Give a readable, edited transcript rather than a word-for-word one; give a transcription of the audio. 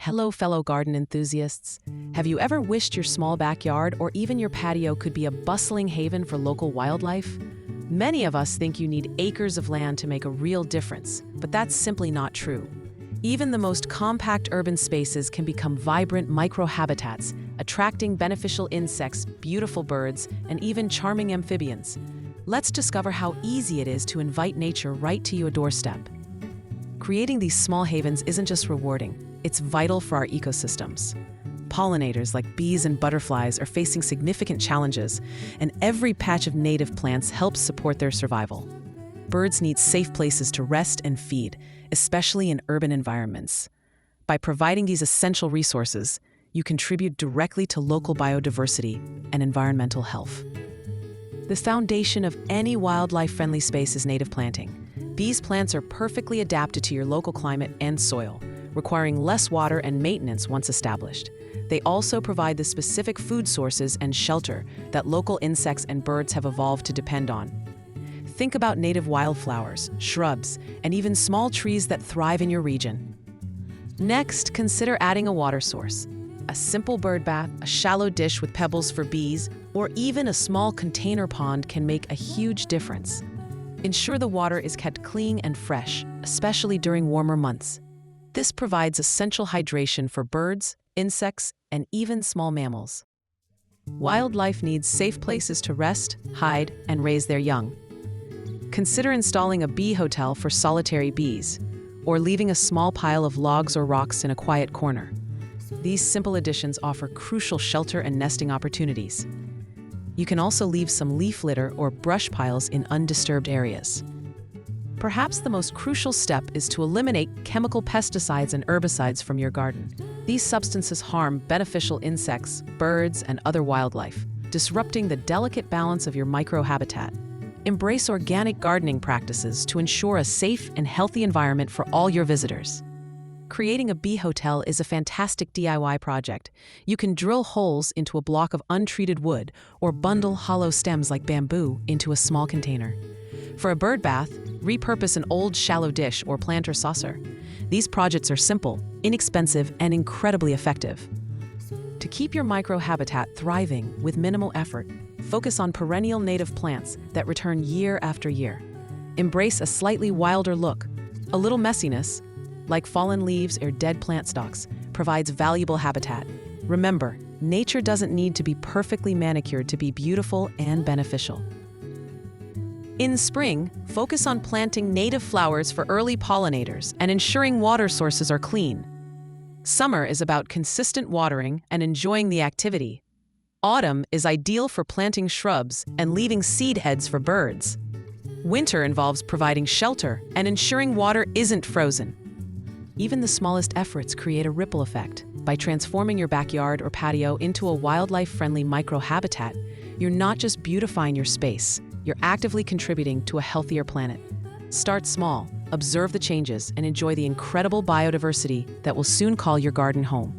Hello, fellow garden enthusiasts. Have you ever wished your small backyard or even your patio could be a bustling haven for local wildlife? Many of us think you need acres of land to make a real difference, but that's simply not true. Even the most compact urban spaces can become vibrant microhabitats, attracting beneficial insects, beautiful birds, and even charming amphibians. Let's discover how easy it is to invite nature right to your doorstep. Creating these small havens isn't just rewarding, it's vital for our ecosystems. Pollinators like bees and butterflies are facing significant challenges, and every patch of native plants helps support their survival. Birds need safe places to rest and feed, especially in urban environments. By providing these essential resources, you contribute directly to local biodiversity and environmental health. The foundation of any wildlife-friendly space is native planting. These plants are perfectly adapted to your local climate and soil, requiring less water and maintenance once established. They also provide the specific food sources and shelter that local insects and birds have evolved to depend on. Think about native wildflowers, shrubs, and even small trees that thrive in your region. Next, consider adding a water source. A simple bird bath, a shallow dish with pebbles for bees, or even a small container pond can make a huge difference. Ensure the water is kept clean and fresh, especially during warmer months. This provides essential hydration for birds, insects, and even small mammals. Wildlife needs safe places to rest, hide, and raise their young. Consider installing a bee hotel for solitary bees, or leaving a small pile of logs or rocks in a quiet corner. These simple additions offer crucial shelter and nesting opportunities. You can also leave some leaf litter or brush piles in undisturbed areas. Perhaps the most crucial step is to eliminate chemical pesticides and herbicides from your garden. These substances harm beneficial insects, birds, and other wildlife, disrupting the delicate balance of your microhabitat. Embrace organic gardening practices to ensure a safe and healthy environment for all your visitors. Creating a bee hotel is a fantastic DIY project. You can drill holes into a block of untreated wood or bundle hollow stems like bamboo into a small container. For a bird bath, repurpose an old shallow dish or planter saucer. These projects are simple, inexpensive, and incredibly effective. To keep your microhabitat thriving with minimal effort, focus on perennial native plants that return year after year. Embrace a slightly wilder look. A little messiness, like fallen leaves or dead plant stalks, provides valuable habitat. Remember, nature doesn't need to be perfectly manicured to be beautiful and beneficial. In spring, focus on planting native flowers for early pollinators and ensuring water sources are clean. Summer is about consistent watering and enjoying the activity. Autumn is ideal for planting shrubs and leaving seed heads for birds. Winter involves providing shelter and ensuring water isn't frozen. Even the smallest efforts create a ripple effect. By transforming your backyard or patio into a wildlife-friendly microhabitat, you're not just beautifying your space, you're actively contributing to a healthier planet. Start small, observe the changes, and enjoy the incredible biodiversity that will soon call your garden home.